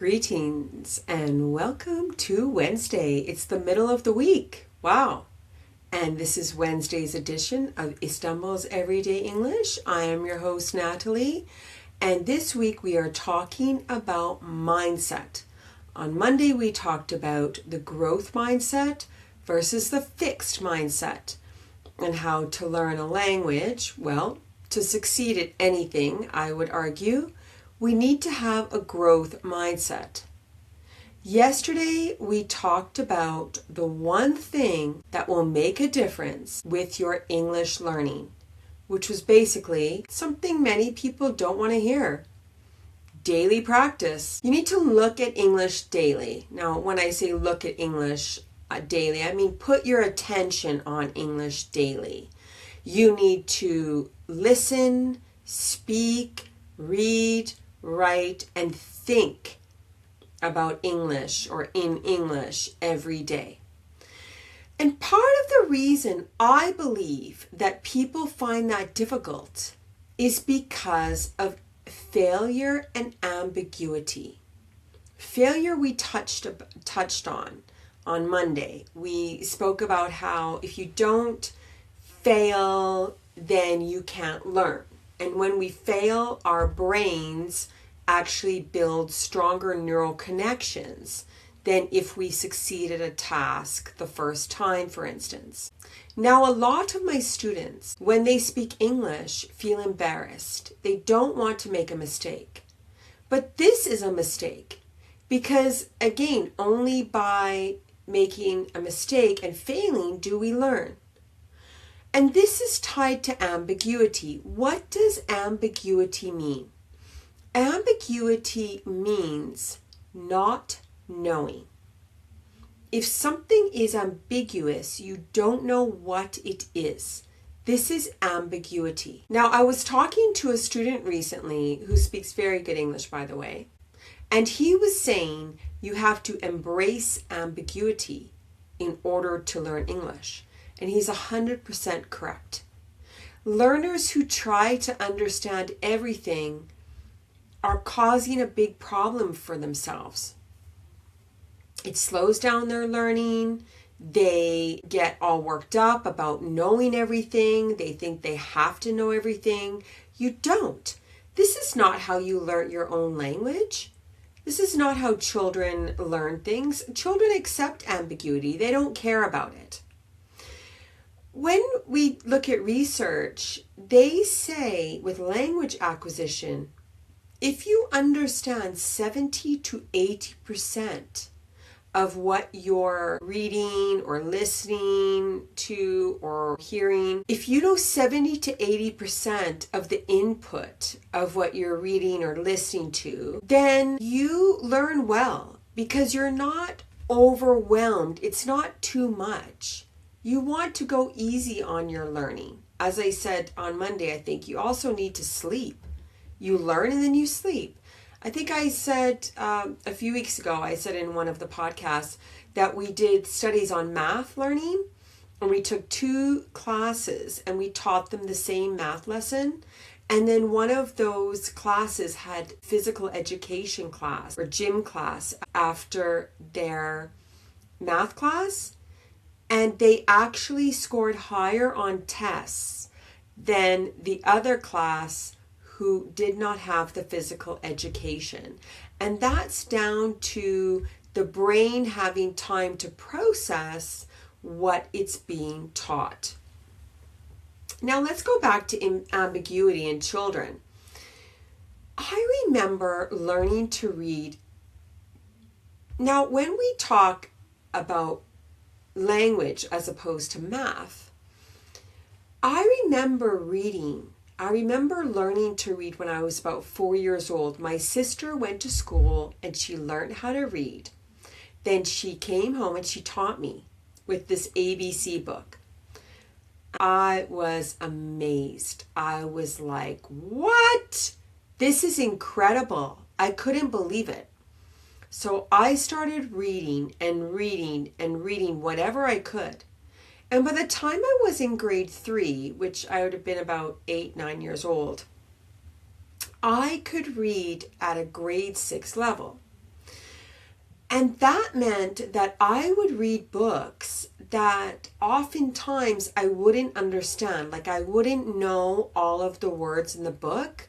Greetings and welcome to Wednesday. It's the middle of the week. Wow. And this is Wednesday's edition of Istanbul's Everyday English. I am your host, Natalie. And this week we are talking about mindset. On Monday we talked about the growth mindset versus the fixed mindset and how to learn a language. Well, to succeed at anything, I would argue, we need to have a growth mindset. Yesterday, we talked about the one thing that will make a difference with your English learning, which was basically something many people don't want to hear. Daily practice. You need to look at English daily. Now, when I say look at English daily, I mean put your attention on English daily. You need to listen, speak, read, write, and think about English or in English every day. And part of the reason I believe that people find that difficult is because of failure and ambiguity. Failure we touched on Monday. We spoke about how if you don't fail, then you can't learn. And when we fail, our brains actually build stronger neural connections than if we succeed at a task the first time, for instance. Now, a lot of my students, when they speak English, feel embarrassed. They don't want to make a mistake. But this is a mistake because, again, only by making a mistake and failing do we learn. And this is tied to ambiguity. What does ambiguity mean? Ambiguity means not knowing. If something is ambiguous, you don't know what it is. This is ambiguity. Now, I was talking to a student recently who speaks very good English, by the way, and he was saying you have to embrace ambiguity in order to learn English. And he's 100% correct. Learners who try to understand everything are causing a big problem for themselves. It slows down their learning. They get all worked up about knowing everything. They think they have to know everything. You don't. This is not how you learn your own language. This is not how children learn things. Children accept ambiguity. They don't care about it. When we look at research, they say with language acquisition, if you understand 70 to 80% of what you're reading or listening to or hearing, if you know 70 to 80% of the input of what you're reading or listening to, then you learn well because you're not overwhelmed. It's not too much. You want to go easy on your learning. As I said on Monday, I think you also need to sleep. You learn and then you sleep. I think I said a few weeks ago, I said in one of the podcasts that we did studies on math learning, and we took 2 classes and we taught them the same math lesson. And then one of those classes had physical education class or gym class after their math class. And they actually scored higher on tests than the other class who did not have the physical education. And that's down to the brain having time to process what it's being taught. Now let's go back to ambiguity in children. I remember learning to read. Now, when we talk about language as opposed to math, I remember learning to read when I was about 4 years old. My sister went to school and she learned how to read. Then she came home and she taught me with this ABC book. I was amazed. I was like, what? This is incredible. I couldn't believe it. So I started reading and reading and reading whatever I could. And by the time I was in grade 3, which I would have been about 8, 9 years old, I could read at a grade 6 level. And that meant that I would read books that oftentimes I wouldn't understand. Like I wouldn't know all of the words in the book,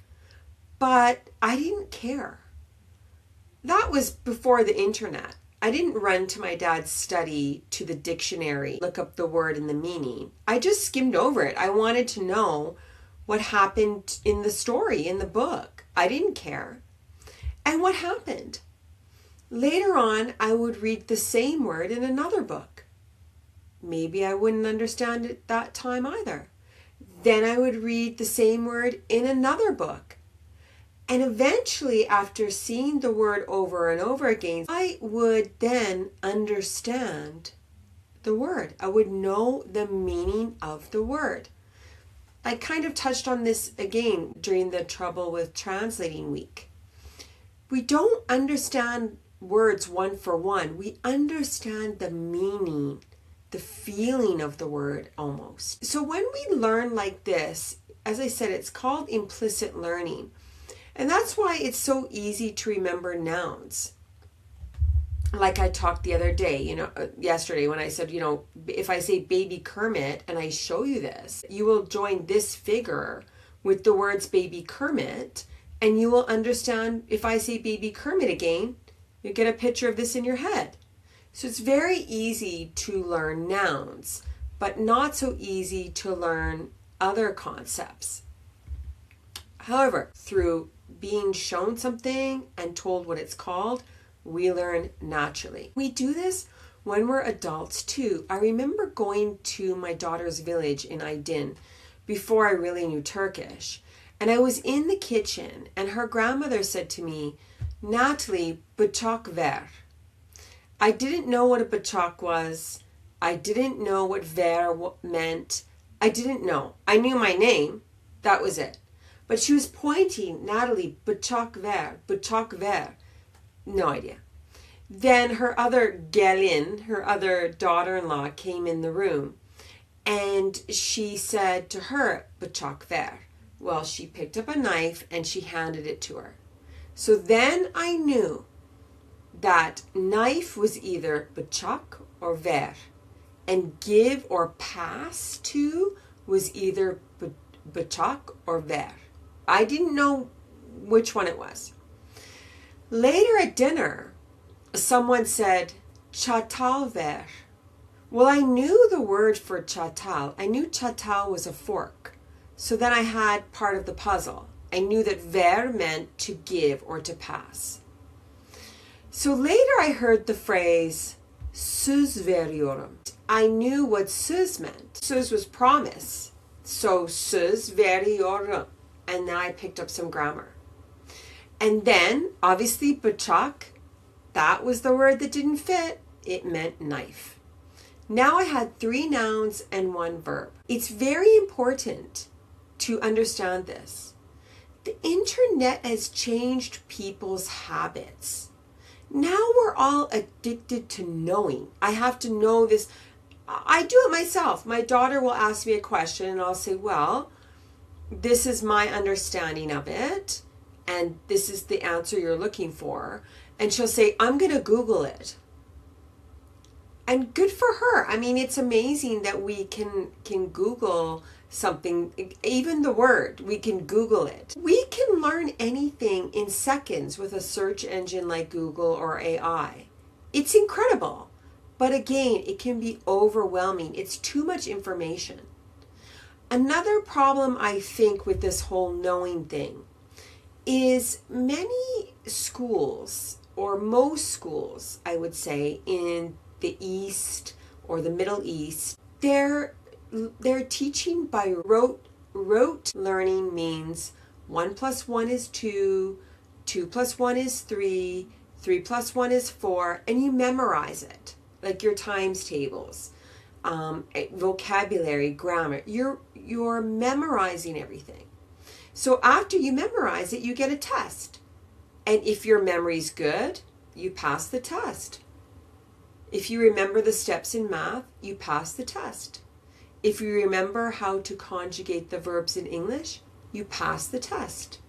but I didn't care. That was before the internet. I didn't run to my dad's study to the dictionary, look up the word and the meaning. I just skimmed over it. I wanted to know what happened in the story, in the book. I didn't care. And what happened? Later on, I would read the same word in another book. Maybe I wouldn't understand it that time either. Then I would read the same word in another book. And eventually, after seeing the word over and over again, I would then understand the word. I would know the meaning of the word. I kind of touched on this again during the Trouble with Translating week. We don't understand words one for one. We understand the meaning, the feeling of the word almost. So when we learn like this, as I said, it's called implicit learning. And that's why it's so easy to remember nouns. Like I talked the other day, yesterday when I said, if I say baby Kermit and I show you this, you will join this figure with the words baby Kermit, and you will understand if I say baby Kermit again, you get a picture of this in your head. So it's very easy to learn nouns, but not so easy to learn other concepts. However, through being shown something and told what it's called, we learn naturally. We do this when we're adults too. I remember going to my daughter's village in İçin before I really knew Turkish. And I was in the kitchen and her grandmother said to me, Natalie, bıçak ver. I didn't know what a bıçak was. I didn't know what ver meant. I didn't know. I knew my name. That was it. But she was pointing, Natalie, bıçak ver, bıçak ver. No idea. Then her other gelin, her other daughter-in-law, came in the room. And she said to her, bıçak ver. Well, she picked up a knife and she handed it to her. So then I knew that knife was either bıçak or ver. And give or pass to was either bıçak or ver. I didn't know which one it was. Later at dinner, someone said, çatal ver. Well, I knew the word for çatal. I knew çatal was a fork. So then I had part of the puzzle. I knew that ver meant to give or to pass. So later I heard the phrase, söz veriyorum. I knew what söz meant. Söz was promise. So söz veriyorum. And then I picked up some grammar. And then, obviously, bıçak, that was the word that didn't fit. It meant knife. Now I had 3 nouns and 1 verb. It's very important to understand this. The internet has changed people's habits. Now we're all addicted to knowing. I have to know this. I do it myself. My daughter will ask me a question and I'll say, well, this is my understanding of it, and this is the answer you're looking for. And she'll say, I'm going to Google it. And good for her. I mean, it's amazing that we can Google something, even the word, we can Google it. We can learn anything in seconds with a search engine like Google or AI. It's incredible. But again, it can be overwhelming. It's too much information. Another problem I think with this whole knowing thing is many schools, or most schools, I would say, in the East or the Middle East, they're teaching by rote. Rote learning means 1 + 1 is 2, 2 + 1 is 3, 3 + 1 is 4, and you memorize it, like your times tables. Vocabulary, grammar, you're memorizing everything. So after you memorize it, you get a test. And if your memory's good, you pass the test. If you remember the steps in math, you pass the test. If you remember how to conjugate the verbs in English, you pass the test.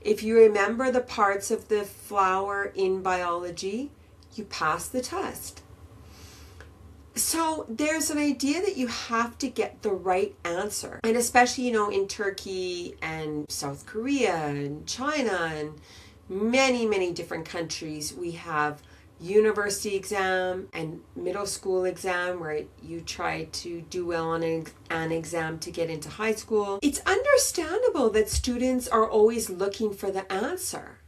If you remember the parts of the flower in biology, you pass the test. So there's an idea that you have to get the right answer. And especially, in Turkey and South Korea and China and many, many different countries, we have university exam and middle school exam where you try to do well on an exam to get into high school. It's understandable that students are always looking for the answer.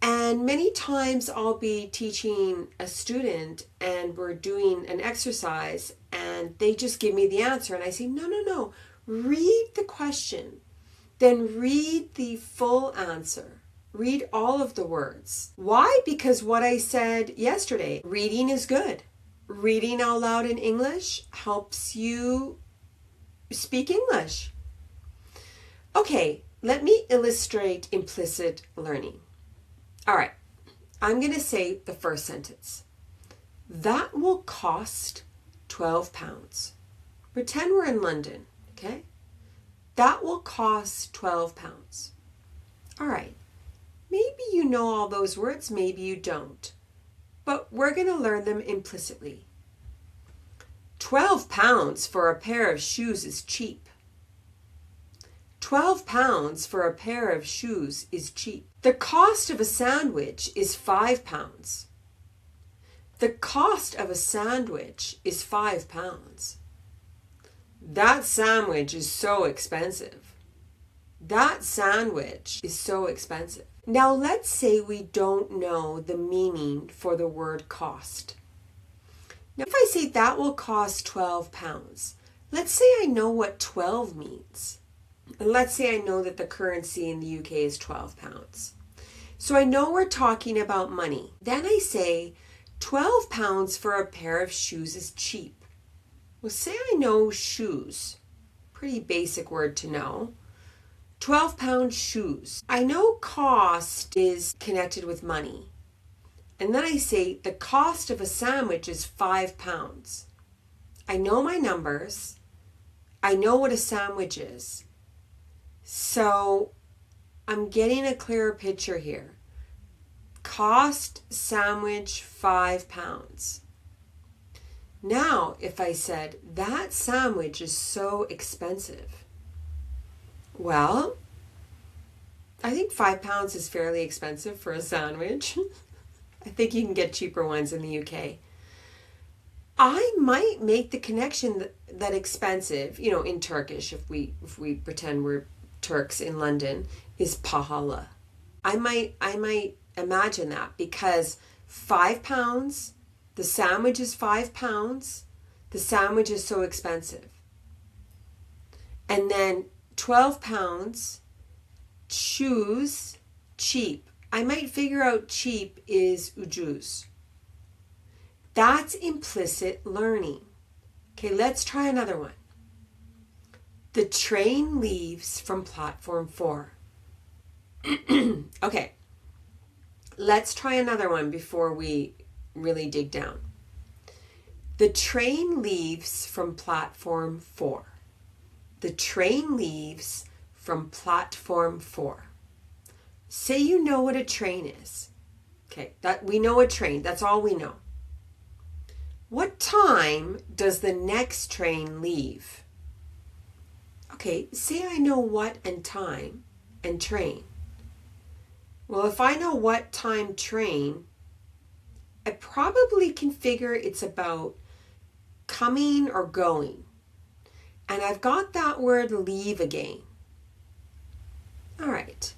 And many times I'll be teaching a student and we're doing an exercise and they just give me the answer. And I say, no, read the question. Then read the full answer. Read all of the words. Why? Because what I said yesterday, reading is good. Reading out loud in English helps you speak English. Okay, let me illustrate implicit learning. All right, I'm going to say the first sentence. That will cost £12. Pretend we're in London, okay? That will cost £12. All right, maybe you know all those words, maybe you don't. But we're going to learn them implicitly. £12 for a pair of shoes is cheap. £12 for a pair of shoes is cheap. The cost of a sandwich is £5. The cost of a sandwich is £5. That sandwich is so expensive. That sandwich is so expensive. Now let's say we don't know the meaning for the word cost. Now if I say that will cost £12, let's say I know what 12 means. And let's say I know that the currency in the UK is £12. So I know we're talking about money. Then I say £12 for a pair of shoes is cheap. Well, say I know shoes. Pretty basic word to know. £12 shoes. I know cost is connected with money. And then I say the cost of a sandwich is £5. I know my numbers. I know what a sandwich is. So I'm getting a clearer picture here. Cost sandwich £5. Now, if I said that sandwich is so expensive, well, I think £5 is fairly expensive for a sandwich. I think you can get cheaper ones in the UK. I might make the connection that expensive, in Turkish, if we pretend we're Turks in London, is pahalı. I might imagine that because £5, the sandwich is £5, the sandwich is so expensive. And then £12, shoes, cheap. I might figure out cheap is ucuz. That's implicit learning. Okay, let's try another one. The train leaves from platform 4. Okay, let's try another one before we really dig down. The train leaves from platform 4. The train leaves from platform 4. Say you know what a train is. Okay, that we know a train. That's all we know. What time does the next train leave? Okay, say I know what and time and train. Well, if I know what time train, I probably can figure it's about coming or going. And I've got that word leave again. All right,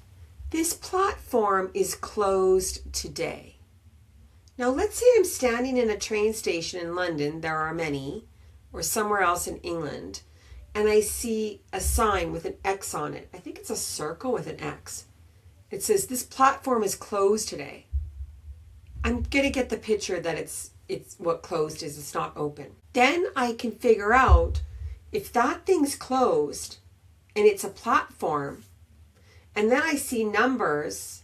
this platform is closed today. Now let's say I'm standing in a train station in London, there are many, or somewhere else in England, and I see a sign with an X on it. I think it's a circle with an X. It says, this platform is closed today. I'm going to get the picture that it's what closed is, it's not open. Then I can figure out if that thing's closed and it's a platform, and then I see numbers,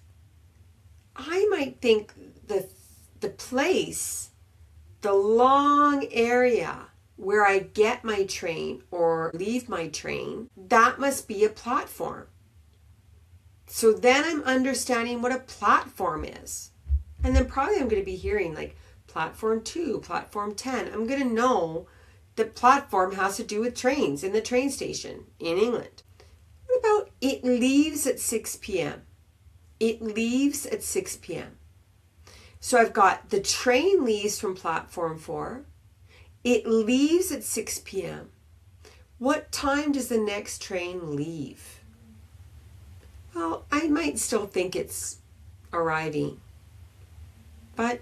I might think the place, the long area where I get my train or leave my train, that must be a platform. So then I'm understanding what a platform is. And then probably I'm going to be hearing like platform 2, platform 10. I'm going to know that platform has to do with trains in the train station in England. What about it leaves at 6 p.m.? It leaves at 6 p.m. So I've got the train leaves from platform 4. It leaves at 6 p.m. What time does the next train leave? Well, I might still think it's arriving, but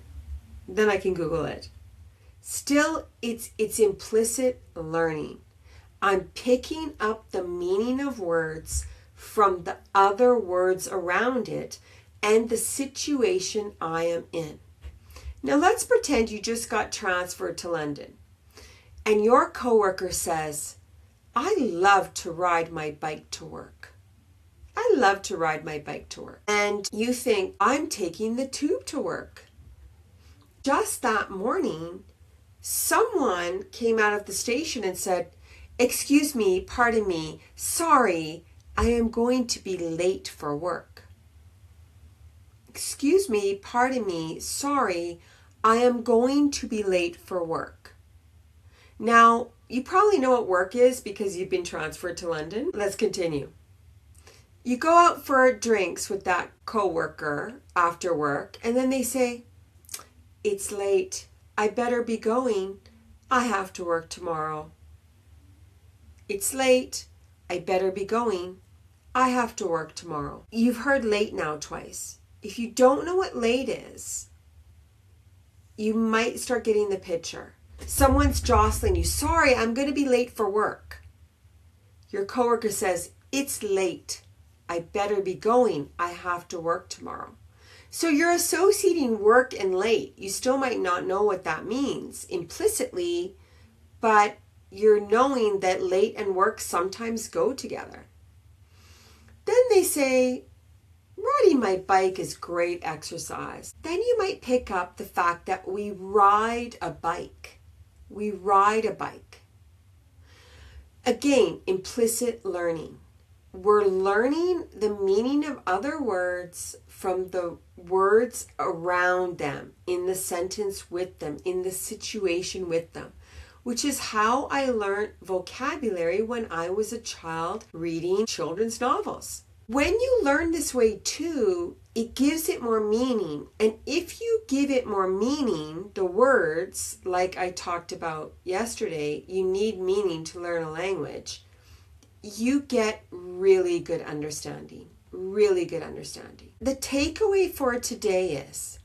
then I can Google it. Still, it's implicit learning. I'm picking up the meaning of words from the other words around it and the situation I am in. Now let's pretend you just got transferred to London and your coworker says, I love to ride my bike to work. I love to ride my bike to work. And you think, I'm taking the tube to work. Just that morning, someone came out of the station and said, excuse me, pardon me, sorry, I am going to be late for work. Excuse me, pardon me, sorry, I am going to be late for work. Now, you probably know what work is because you've been transferred to London. Let's continue. You go out for drinks with that coworker after work, and then they say, it's late. I better be going. I have to work tomorrow. It's late. I better be going. I have to work tomorrow. You've heard late now twice. If you don't know what late is, you might start getting the picture. Someone's jostling you. Sorry, I'm going to be late for work. Your coworker says, it's late. I better be going. I have to work tomorrow. So you're associating work and late. You still might not know what that means implicitly, but you're knowing that late and work sometimes go together. Then they say, riding my bike is great exercise. Then you might pick up the fact that we ride a bike. We ride a bike. Again, implicit learning. We're learning the meaning of other words from the words around them, in the sentence with them, in the situation with them, which is how I learned vocabulary when I was a child reading children's novels. When you learn this way too, it gives it more meaning. And if you give it more meaning, the words, like I talked about yesterday, you need meaning to learn a language. You get really good understanding. Really good understanding. The takeaway for today is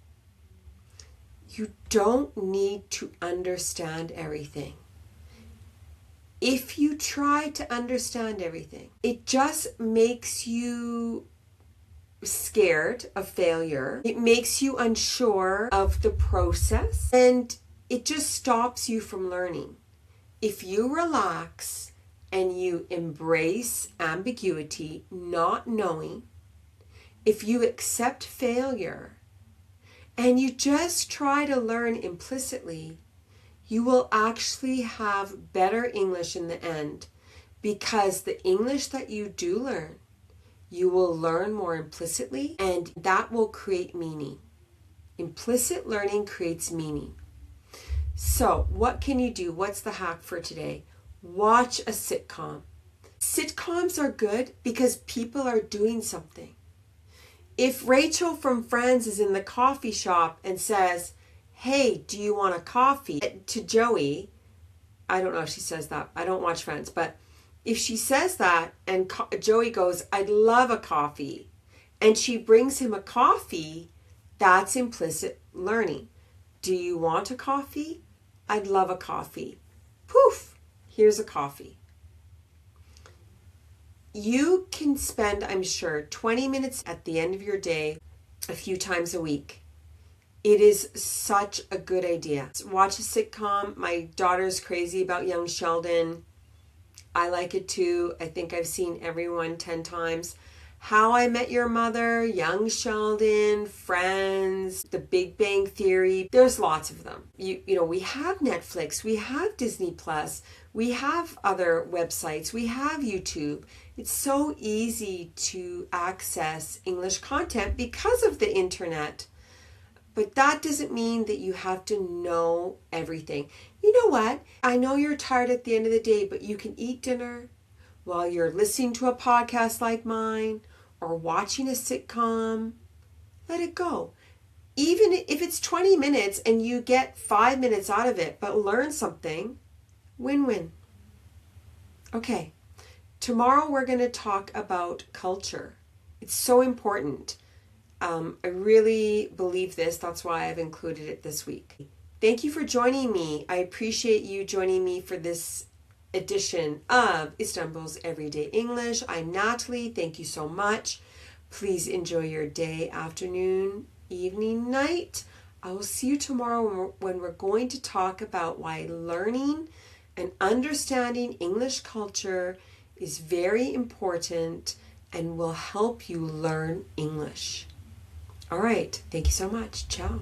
you don't need to understand everything. If you try to understand everything, it just makes you scared of failure. It makes you unsure of the process, and it just stops you from learning. If you relax and you embrace ambiguity, not knowing, if you accept failure, and you just try to learn implicitly, you will actually have better English in the end, because the English that you do learn, you will learn more implicitly, and that will create meaning. Implicit learning creates meaning. So what can you do? What's the hack for today? Watch a sitcom. Sitcoms are good because people are doing something. If Rachel from Friends is in the coffee shop and says, hey, do you want a coffee? To Joey, I don't know if she says that. I don't watch Friends, but if she says that and Joey goes, I'd love a coffee, and she brings him a coffee, that's implicit learning. Do you want a coffee? I'd love a coffee. Poof, here's a coffee. You can spend, I'm sure, 20 minutes at the end of your day a few times a week. It is such a good idea. Watch a sitcom. My daughter's crazy about Young Sheldon. I like it too. I think I've seen everyone 10 times. How I Met Your Mother, Young Sheldon, Friends, The Big Bang Theory. There's lots of them. You know, we have Netflix, we have Disney Plus, we have other websites, we have YouTube. It's so easy to access English content because of the internet. But that doesn't mean that you have to know everything. You know what? I know you're tired at the end of the day, but you can eat dinner while you're listening to a podcast like mine or watching a sitcom. Let it go. Even if it's 20 minutes and you get 5 minutes out of it, but learn something, win-win. Okay, tomorrow we're going to talk about culture. It's so important. I really believe this. That's why I've included it this week. Thank you for joining me. I appreciate you joining me for this edition of Istanbul's Everyday English. I'm Natalie. Thank you so much. Please enjoy your day, afternoon, evening, night. I will see you tomorrow when we're going to talk about why learning and understanding English culture is very important and will help you learn English. All right. Thank you so much. Ciao.